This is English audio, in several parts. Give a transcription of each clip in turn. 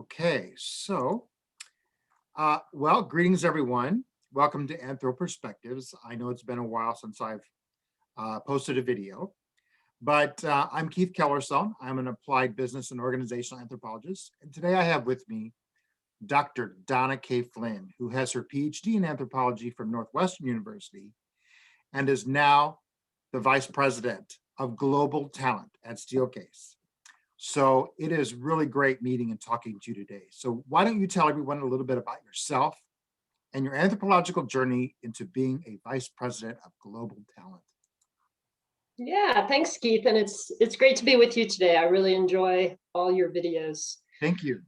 Okay, so, well, greetings everyone. Welcome to Anthro Perspectives. I know it's been a while since I've posted a video, but I'm Keith Kellerstone. I'm an applied business and organizational anthropologist. And today I have with me Dr. Donna K. Flynn, who has her PhD in anthropology from Northwestern University and is now the Vice President of Global Talent at Steelcase. So it is really great meeting and talking to you today. So why don't you tell everyone a little bit about yourself and your anthropological journey into being a Vice President of Global Talent? Yeah, thanks, Keith. And it's great to be with you today. I really enjoy all your videos. Thank you.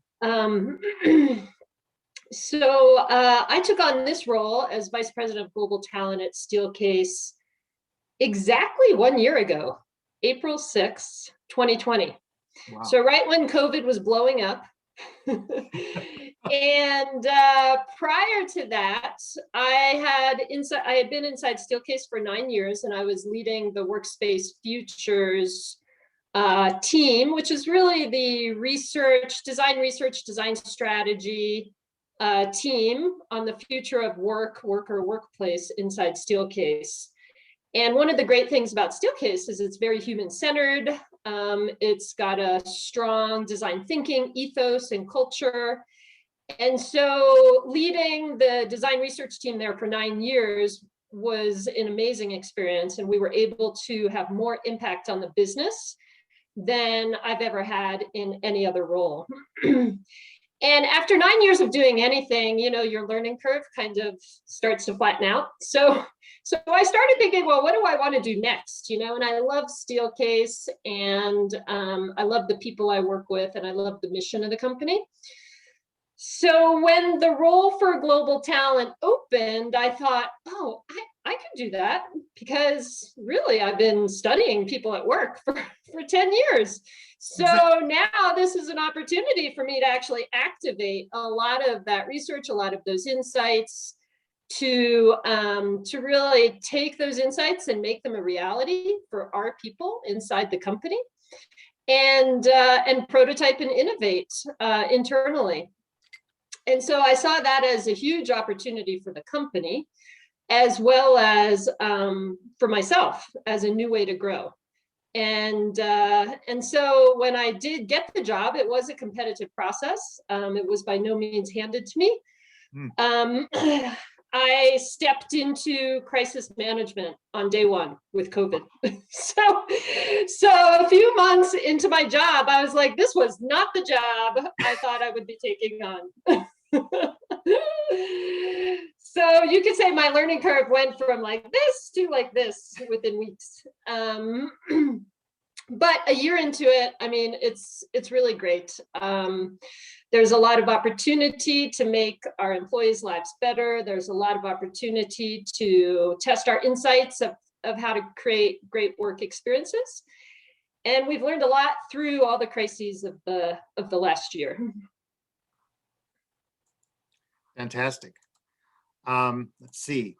So I took on this role as Vice President of Global Talent at Steelcase exactly 1 year ago, April 6th, 2020. Wow. So right when COVID was blowing up. And prior to that, I had been inside Steelcase for 9 years, and I was leading the Workspace Futures team, which is really the research, design strategy team on the future of work or workplace inside Steelcase. And one of the great things about Steelcase is it's very human-centered. It's got a strong design thinking ethos and culture. And so leading the design research team there for 9 years was an amazing experience. And we were able to have more impact on the business than I've ever had in any other role. And after 9 years of doing anything, your learning curve kind of starts to flatten out. So I started thinking, well, what do I want to do next? And I love Steelcase, and I love the people I work with, and I love the mission of the company. So when the role for global talent opened, I thought, oh, I could do that, because really I've been studying people at work for 10 years. So now this is an opportunity for me to actually activate a lot of that research, a lot of those insights, to really take those insights and make them a reality for our people inside the company, and prototype and innovate internally. And so I saw that as a huge opportunity for the company, as well as for myself as a new way to grow. And so when I did get the job, it was a competitive process. It was by no means handed to me. I stepped into crisis management on day one with COVID. So a few months into my job, I was like, this was not the job I thought I would be taking on. So you could say my learning curve went from like this to like this within weeks. But a year into it, I mean, it's really great. There's a lot of opportunity to make our employees' lives better. There's a lot of opportunity to test our insights of how to create great work experiences. And we've learned a lot through all the crises of the last year. Fantastic. Let's see.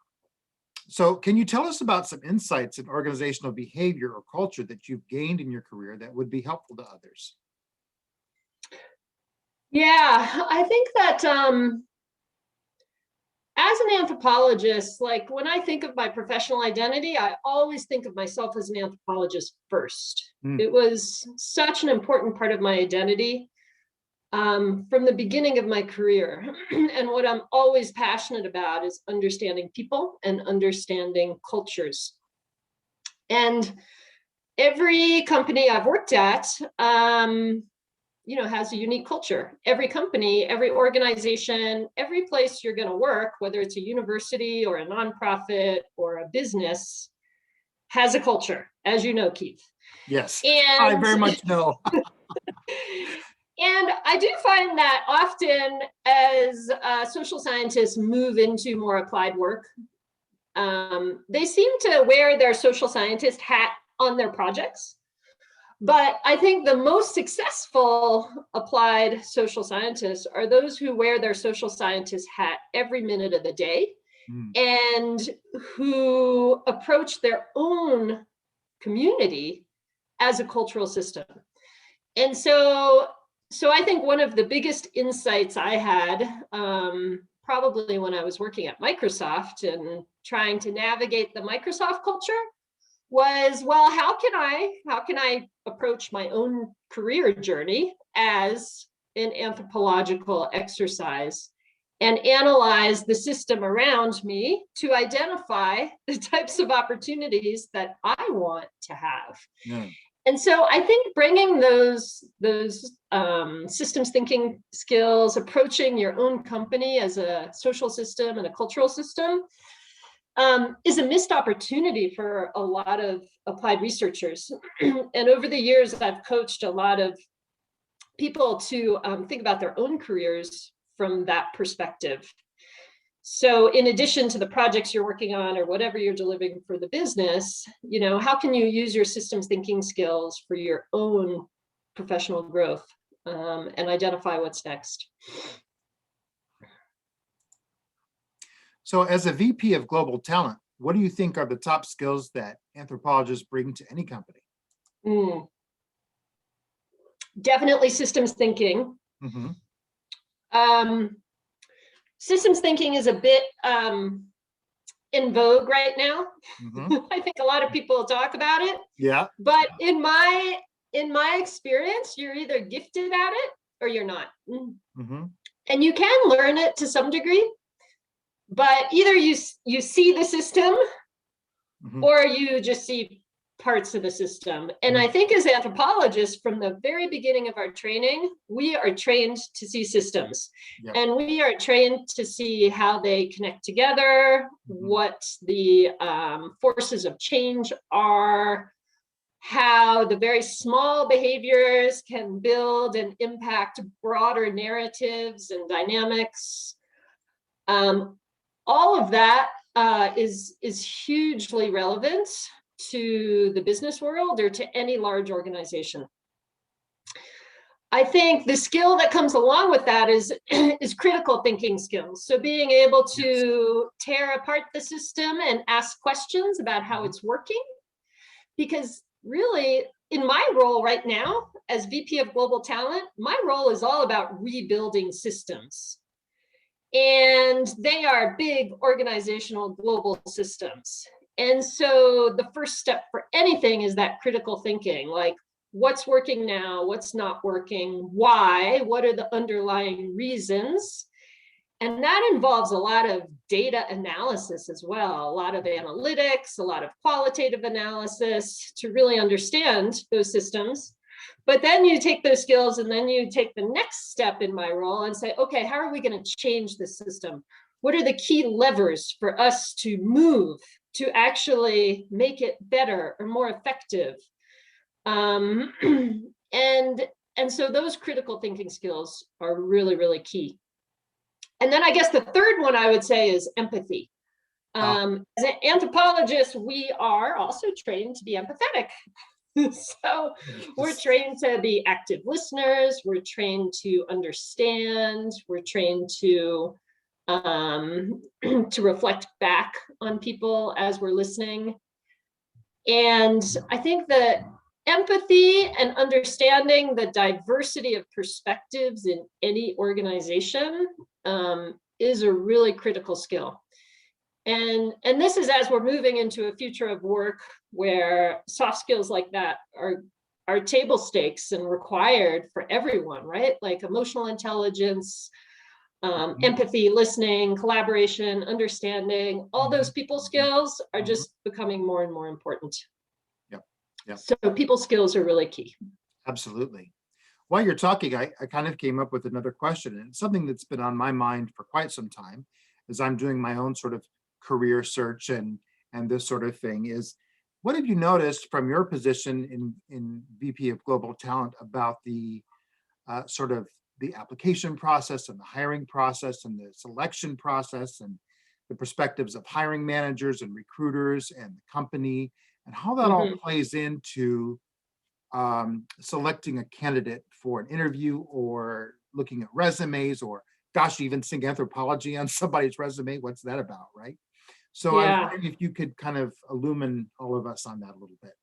So can you tell us about some insights in organizational behavior or culture that you've gained in your career that would be helpful to others? Yeah, I think that as an anthropologist, like when I think of my professional identity, I always think of myself as an anthropologist first. It was such an important part of my identity from the beginning of my career. And what I'm always passionate about is understanding people and understanding cultures. And every company I've worked at, has a unique culture. Every company, every organization, every place you're going to work, whether it's a university or a nonprofit or a business, has a culture, as you know, Keith. Yes, I very much know. And I do find that often as social scientists move into more applied work, they seem to wear their social scientist hat on their projects. But I think the most successful applied social scientists are those who wear their social scientist hat every minute of the day and who approach their own community as a cultural system. And so So I think one of the biggest insights I had, probably when I was working at Microsoft and trying to navigate the Microsoft culture, was, well, how can I approach my own career journey as an anthropological exercise and analyze the system around me to identify the types of opportunities that I want to have. Yeah. And so I think bringing those systems thinking skills, approaching your own company as a social system and a cultural system, is a missed opportunity for a lot of applied researchers. And over the years, I've coached a lot of people to think about their own careers from that perspective. So in addition to the projects you're working on or whatever you're delivering for the business, how can you use your systems thinking skills for your own professional growth, and identify what's next? So as a VP of Global Talent, what do you think are the top skills that anthropologists bring to any company? Definitely systems thinking. Mm-hmm. Systems thinking is a bit in vogue right now. Mm-hmm. I think a lot of people talk about it. Yeah. But in my experience, you're either gifted at it or you're not. Mm-hmm. And you can learn it to some degree, but either you see the system, Mm-hmm. or you just see parts of the system. And I think as anthropologists, from the very beginning of our training, we are trained to see systems. Yep. And we are trained to see how they connect together, what the forces of change are, how the very small behaviors can build and impact broader narratives and dynamics. All of that is hugely relevant to the business world or to any large organization. I think the skill that comes along with that is critical thinking skills. So being able to tear apart the system and ask questions about how it's working. Because really, in my role right now as VP of Global Talent, my role is all about rebuilding systems. And they are big organizational global systems. And so the first step for anything is that critical thinking, like what's working now, what's not working, why, what are the underlying reasons? And that involves a lot of data analysis as well, a lot of analytics, a lot of qualitative analysis to really understand those systems. But then you take those skills and then you take the next step in my role and say, okay, how are we going to change the system? What are the key levers for us to move to actually make it better or more effective? And so those critical thinking skills are really, really key. And then I guess the third one I would say is empathy. As an anthropologist, we are also trained to be empathetic. So we're trained to be active listeners, we're trained to understand, we're trained to reflect back on people as we're listening. And I think that empathy and understanding the diversity of perspectives in any organization is a really critical skill. And this is as we're moving into a future of work where soft skills like that are table stakes and required for everyone, right? Like emotional intelligence, empathy, listening, collaboration, understanding, all those people skills are just becoming more and more important. Yep. So people skills are really key. Absolutely. While you're talking, I kind of came up with another question, and it's something that's been on my mind for quite some time as I'm doing my own sort of career search and this sort of thing is, what have you noticed from your position in VP of Global Talent about the sort of the application process and the hiring process and the selection process and the perspectives of hiring managers and recruiters and the company and how that all plays into selecting a candidate for an interview or looking at resumes or, gosh, even seeing anthropology on somebody's resume? What's that about, right? So I was wondering if you could kind of illumine all of us on that a little bit.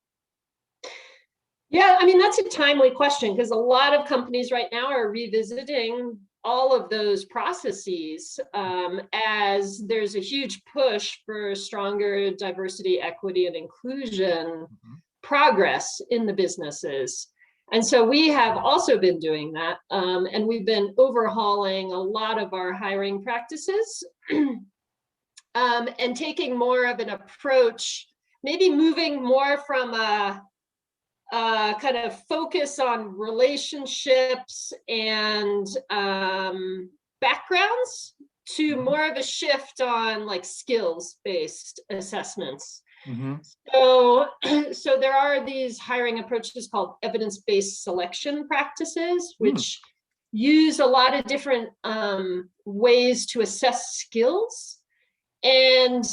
Yeah, I mean, that's a timely question because a lot of companies right now are revisiting all of those processes as there's a huge push for stronger diversity, equity, and inclusion Mhm. progress in the businesses. And so we have also been doing that. And we've been overhauling a lot of our hiring practices and taking more of an approach, maybe moving more from a kind of focus on relationships and backgrounds to Mhm. more of a shift on like skills-based assessments. Mhm. So, so there are these hiring approaches called evidence-based selection practices, Mm. which use a lot of different ways to assess skills and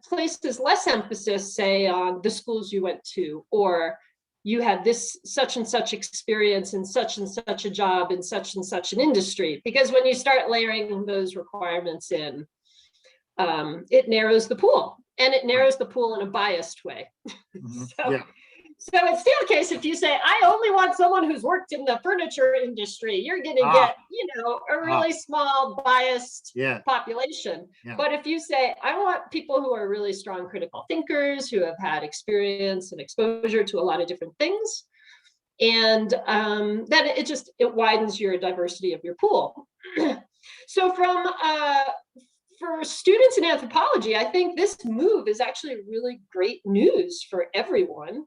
places less emphasis, say, on the schools you went to, or you had this such and such experience in such and such a job in such and such an industry. Because when you start layering those requirements in, it narrows the pool, and it Right. narrows the pool in a biased way. Mhm. So, Yeah. so in Steelcase, if you say, I only want someone who's worked in the furniture industry, you're going to Ah, get, a ah, really small biased yeah, population. yeah. But if you say, I want people who are really strong critical thinkers, who have had experience and exposure to a lot of different things, and then it widens your diversity of your pool. So for students in anthropology, I think this move is actually really great news for everyone.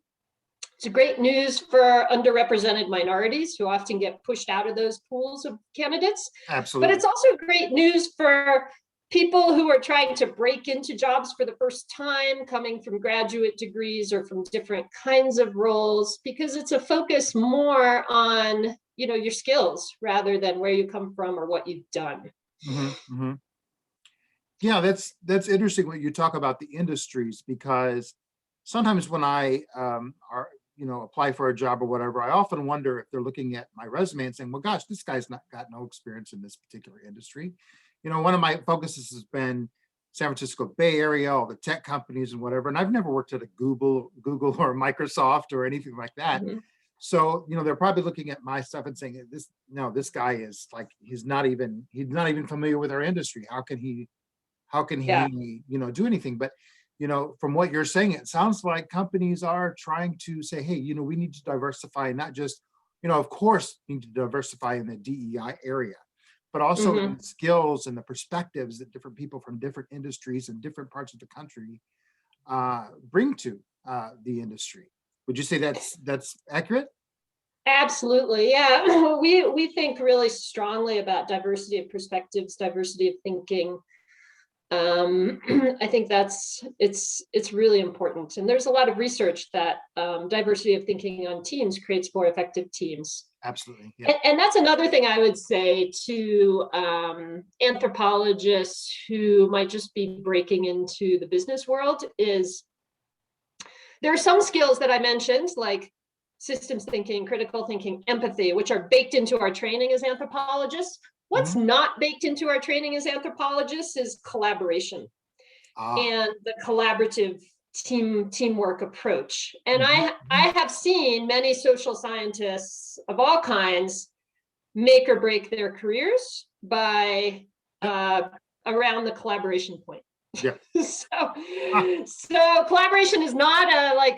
It's great news for underrepresented minorities who often get pushed out of those pools of candidates. But Absolutely. it's also great news for people who are trying to break into jobs for the first time, coming from graduate degrees or from different kinds of roles, because it's a focus more on, your skills rather than where you come from or what you've done. Mhm. Mhm. Yeah, that's interesting when you talk about the industries, because sometimes when I apply for a job or whatever, I often wonder if they're looking at my resume and saying, well, gosh, this guy's not got no experience in this particular industry. One of my focuses has been San Francisco Bay Area, all the tech companies and whatever. And I've never worked at a Google or Microsoft or anything like that. Mhm. So, they're probably looking at my stuff and saying, this guy is like, he's not even familiar with our industry. How can he Yeah. do anything? But from what you're saying, it sounds like companies are trying to say, hey, we need to diversify, not just, of course need to diversify in the DEI area, but also in Mhm. the skills and the perspectives that different people from different industries and different parts of the country bring to the industry. Would you say that's accurate? Absolutely. Yeah. We think really strongly about diversity of perspectives, diversity of thinking. I think it's really important. And there's a lot of research that diversity of thinking on teams creates more effective teams. Absolutely. Yeah. And that's another thing I would say to anthropologists who might just be breaking into the business world is there are some skills that I mentioned, like systems thinking, critical thinking, empathy, which are baked into our training as anthropologists. What's Mhm. not baked into our training as anthropologists is collaboration Ah. and the collaborative teamwork approach. And Mhm. I have seen many social scientists of all kinds make or break their careers by Yep. around the collaboration point. Yeah. so Ah. so collaboration is not like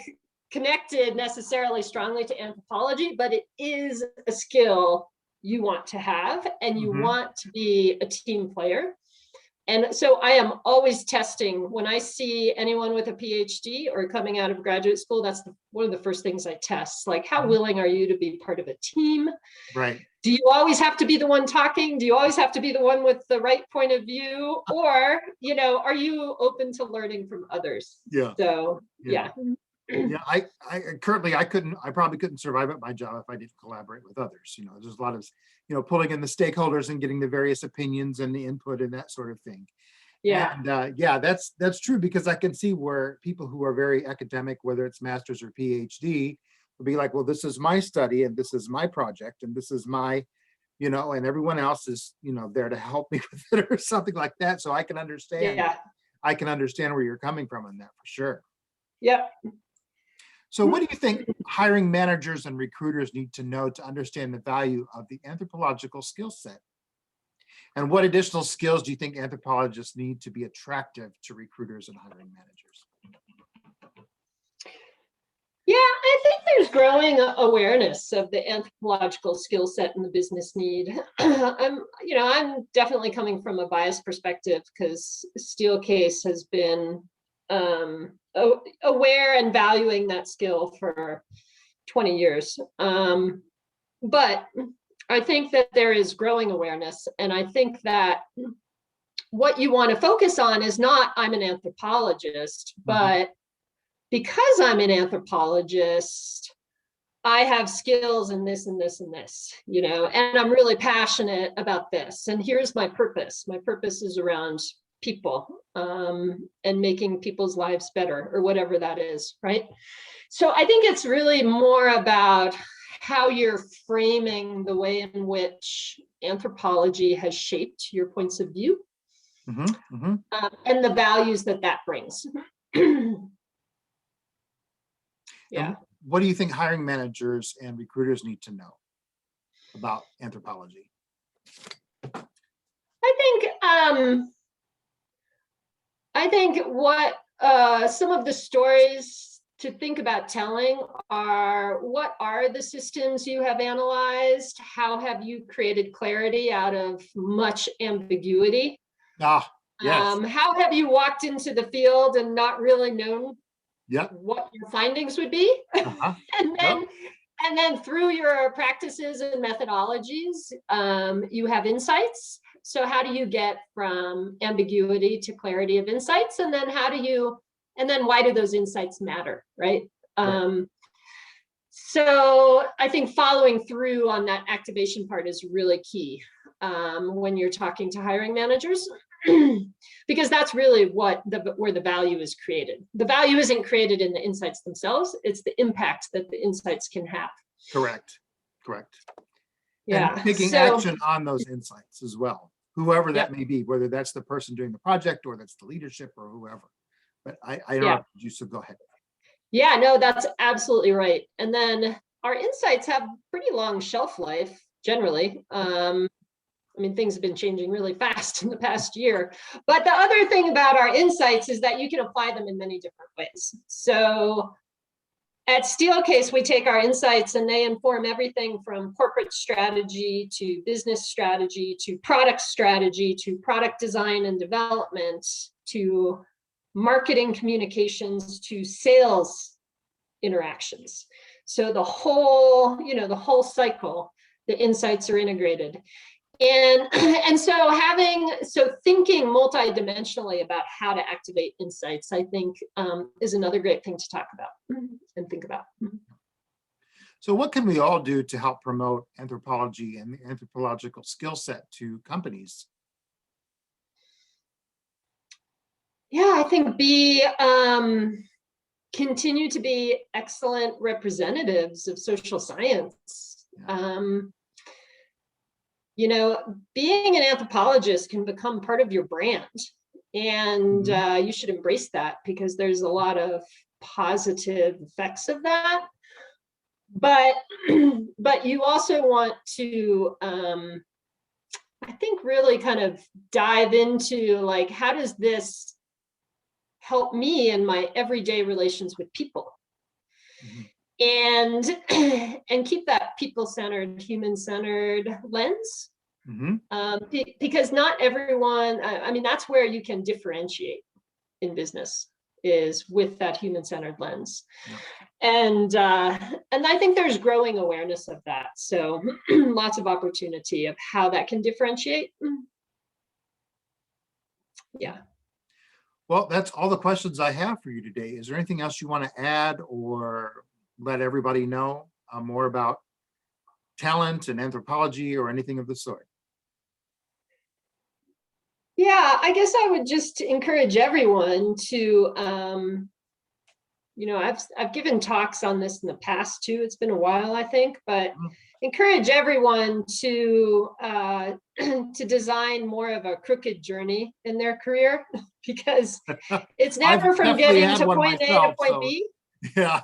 connected necessarily strongly to anthropology, but it is a skill you want to have and you Mhm. want to be a team player. And so I am always testing when I see anyone with a PhD or coming out of graduate school. That's one of the first things I test. Like, how Mhm. willing are you to be part of a team? Right. Do you always have to be the one talking? Do you always have to be the one with the right point of view? Or, are you open to learning from others? Yeah. So, Yeah. yeah. Yeah, I currently I probably couldn't survive at my job if I didn't collaborate with others. There's a lot of, pulling in the stakeholders and getting the various opinions and the input and that sort of thing. Yeah. And yeah, that's true, because I can see where people who are very academic, whether it's master's or PhD, will be like, well, this is my study and this is my project and this is my, and everyone else is, there to help me with it or something like that. So Yeah. I can understand where you're coming from on that for sure. Yeah. So what do you think hiring managers and recruiters need to know to understand the value of the anthropological skill set? And what additional skills do you think anthropologists need to be attractive to recruiters and hiring managers? Yeah, I think there's growing awareness of the anthropological skill set and the business need. I'm definitely coming from a biased perspective because Steelcase has been aware and valuing that skill for 20 years. But I think that there is growing awareness, and I think that what you want to focus on is not I'm an anthropologist, but because I'm an anthropologist, I have skills in this and this and this, and I'm really passionate about this. And here's my purpose. My purpose is around people and making people's lives better, or whatever that is, right? So I think it's really more about how you're framing the way in which anthropology has shaped your points of view and the values that brings. Yeah. And what do you think hiring managers and recruiters need to know about anthropology? I think what some of the stories to think about telling are, what are the systems you have analyzed? How have you created clarity out of much ambiguity? Yes. How have you walked into the field and not really known what your findings would be? And then through your practices and methodologies, you have insights. So how do you get from ambiguity to clarity of insights? And then why do those insights matter, right? So I think following through on that activation part is really key when you're talking to hiring managers. Because that's really where the value is created. The value isn't created in the insights themselves, it's the impact that the insights can have. Correct. Yeah. And taking action on those insights as well, whoever that may be, whether that's the person doing the project or that's the leadership or whoever. But I interrupted you, so go ahead. Yeah, no, that's absolutely right. And then our insights have pretty long shelf life generally. Things have been changing really fast in the past year. But the other thing about our insights is that you can apply them in many different ways. So at Steelcase, we take our insights and they inform everything from corporate strategy to business strategy to product strategy to product design and development to marketing communications to sales interactions. So the whole cycle, the insights are integrated. And so thinking multidimensionally about how to activate insights, I think, is another great thing to talk about and think about. So what can we all do to help promote anthropology and the anthropological skill set to companies? Yeah, I think continue to be excellent representatives of social science. Being an anthropologist can become part of your brand, and you should embrace that because there's a lot of positive effects of that. But you also want to, I think, really kind of dive into like, how does this help me in my everyday relations with people? And keep that people-centered, human-centered lens. Because not everyone, that's where you can differentiate in business, is with that human-centered lens. And I think there's growing awareness of that. So lots of opportunity of how that can differentiate. Yeah. Well, that's all the questions I have for you today. Is there anything else you want to add or let everybody know more about talent and anthropology or anything of the sort? Yeah, I guess I would just encourage everyone to, I've given talks on this in the past too. It's been a while, I think, but encourage everyone to design more of a crooked journey in their career, because it's never from getting to point A to point B. Yeah.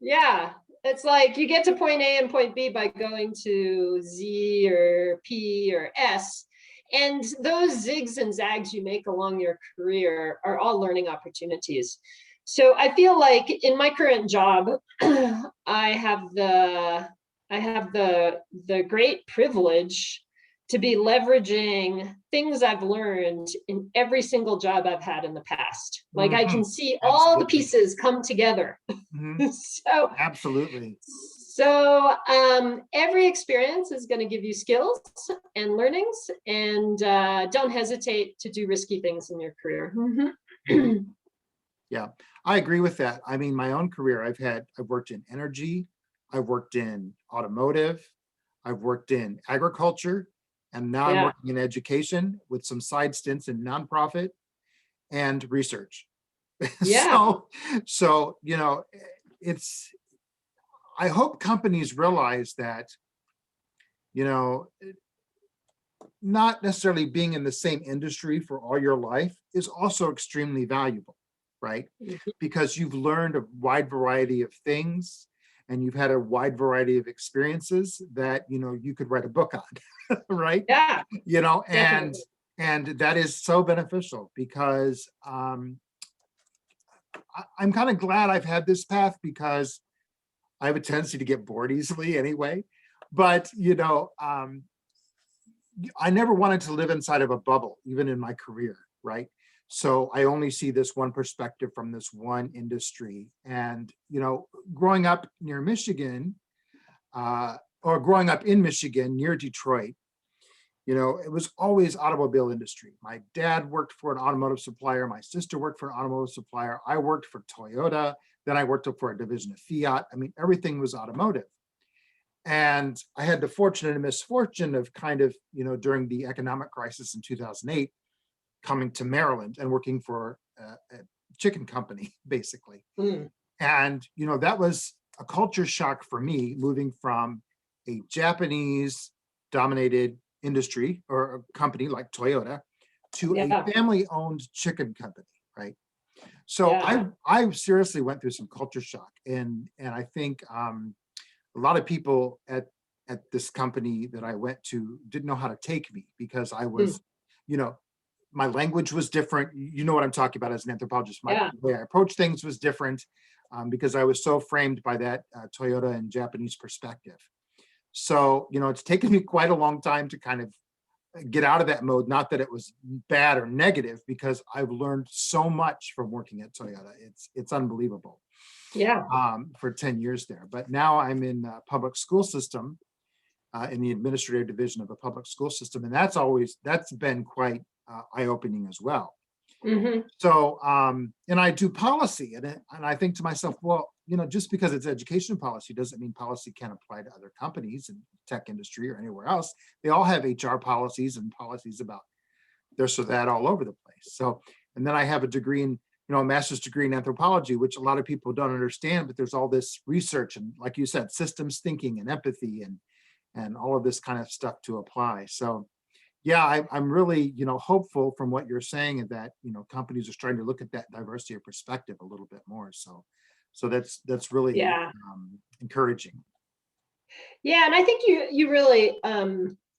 Yeah, it's like you get to point A and point B by going to Z or P or S. And those zigs and zags you make along your career are all learning opportunities. So I feel like in my current job, I have the great privilege to be leveraging things I've learned in every single job I've had in the past. Like I Mhm. can see all the Absolutely. pieces come together. Mhm. so Absolutely. every experience is going to give you skills and learnings, and don't hesitate to do risky things in your career. Mhm. Yeah, I agree with that. I mean, my own career, I've worked in energy, I've worked in automotive, I've worked in agriculture, and now I'm Yeah, working in education with some side stints in nonprofit and research. yeah, So, it's, I hope companies realize that, you know, not necessarily being in the same industry for all your life is also extremely valuable, right? Because you've learned a wide variety of things and you've had a wide variety of experiences that, you could write a book on, right? yeah, You know, and definitely. and that is so beneficial because I'm kind of glad I've had this path because I have a tendency to get bored easily anyway. But I never wanted to live inside of a bubble, even in my career, right? So I only see this one perspective from this one industry. And, growing up near Michigan, or growing up in Michigan near Detroit, it was always automobile industry. My dad worked for an automotive supplier. My sister worked for an automotive supplier. I worked for Toyota. Then I worked for a division of Fiat. I mean, everything was automotive. And I had the fortune and misfortune of kind of, during the economic crisis in 2008, coming to Maryland and working for a chicken company, basically. Mm, And, that was a culture shock for me, moving from a Japanese dominated industry or a company like Toyota to a yeah, family owned chicken company, right? So yeah. I seriously went through some culture shock. And I think a lot of people at this company that I went to didn't know how to take me because I Mm, was, you know, my language was different. You know what I'm talking about as an anthropologist. My yeah, way I approached things was different because I was so framed by that Toyota and Japanese perspective. So, it's taken me quite a long time to kind of get out of that mode. Not that it was bad or negative, because I've learned so much from working at Toyota. It's unbelievable yeah. for 10 years there. But now I'm in public school system, in the administrative division of a public school system. And that's been quite eye-opening as well. Hmm. So, and I do policy, and I think to myself, well, just because it's education policy doesn't mean policy can't apply to other companies in tech industry or anywhere else. They all have HR policies and policies about this or that all over the place. So, and then I have a degree in, a master's degree in anthropology, which a lot of people don't understand, but there's all this research and, like you said, systems thinking and empathy and all of this kind of stuff to apply. So yeah, I'm really, hopeful from what you're saying that, companies are starting to look at that diversity of perspective a little bit more. So that's really Yeah. encouraging. Yeah, and I think you really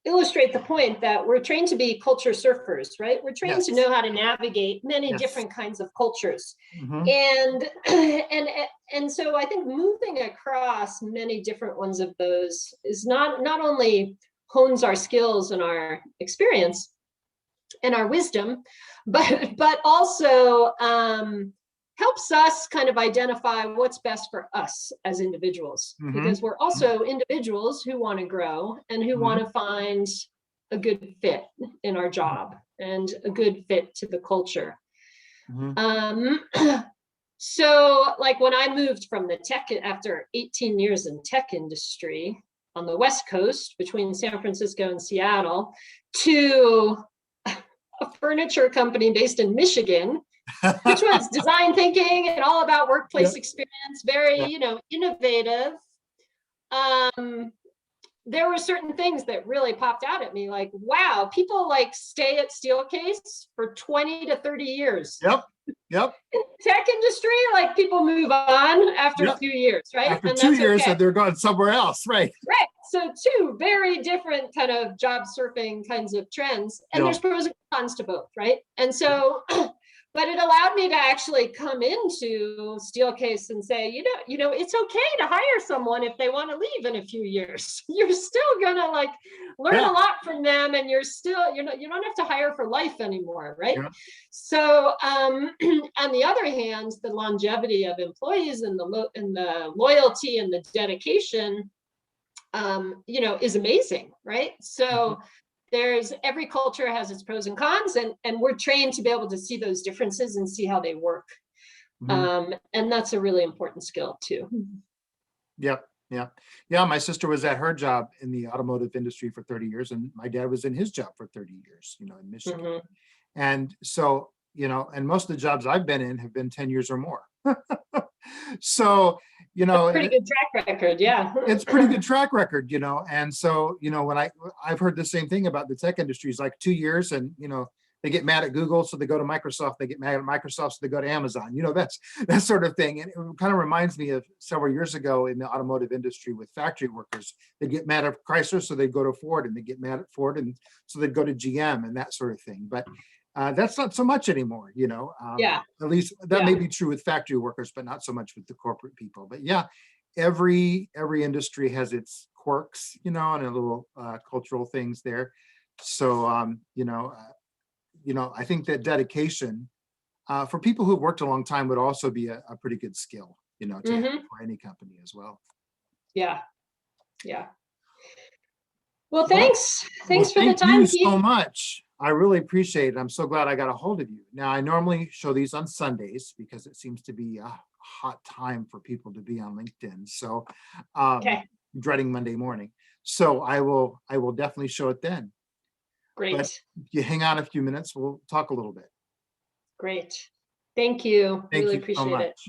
illustrate the point that we're trained to be culture surfers, right? We're trained to Yes. know how to navigate many Yes. different kinds of cultures. Hmm. And and and so I think moving across many different ones of those is not only hones our skills and our experience and our wisdom, but also helps us kind of identify what's best for us as individuals, Hmm. because we're also individuals who want to grow and who want Hmm. to find a good fit in our job and a good fit to the culture. Hmm. Um, so like when I moved from the tech after 18 years in tech industry on the West Coast between San Francisco and Seattle to a furniture company based in Michigan, which was design thinking and all about Yeah. workplace experience, very, Yeah. innovative. Um, there were certain things that really popped out at me, like, wow, people like stay at Steelcase for 20 to 30 years. Yep. Yep. Tech industry, like people move on after a Yep. few years, right? After And 2 years, that's okay. and they're going somewhere else, right? Right. So two very different kind of job surfing kinds of trends. And Yep. there's pros and cons to both, right? And so, but it allowed me to actually come into Steelcase and say, it's okay to hire someone if they want to leave in a few years. You're still gonna like learn Yeah. a lot from them, and you don't have to hire for life anymore, right? Yeah. So on the other hand, the longevity of employees and the loyalty and the dedication is amazing, right? So there's every culture has its pros and cons, and we're trained to be able to see those differences and see how they work. And that's a really important skill too. Yep. Yeah. Yeah. My sister was at her job in the automotive industry for 30 years, and my dad was in his job for 30 years, in Michigan. Mhm. And so, and most of the jobs I've been in have been 10 years or more. So, Pretty good track record, yeah. it's pretty good track record, and so, when I've heard the same thing about the tech industries, like 2 years, and they get mad at Google, so they go to Microsoft, they get mad at Microsoft, so they go to Amazon, that's that sort of thing. And it kind of reminds me of several years ago in the automotive industry with factory workers. They'd get mad at Chrysler, so they'd go to Ford, and they get mad at Ford, and so they'd go to GM and that sort of thing. But that's not so much anymore, Yeah. at least that may be true with factory workers, but not so much with the corporate people. But yeah, every industry has its quirks, and a little cultural things there. So, I think that dedication for people who've worked a long time would also be a pretty good skill, to have for any company as well. Yeah. Yeah. Well, Well, thanks for the thank you time, so Pete. much. I really appreciate it. I'm so glad I got a hold of you. Now, I normally show these on Sundays because it seems to be a hot time for people to be on LinkedIn. So, Okay, dreading Monday morning. So I will definitely show it then. But great, if you hang on a few minutes, we'll talk a little bit. great. Thank you. Thank Really you so appreciate it. much.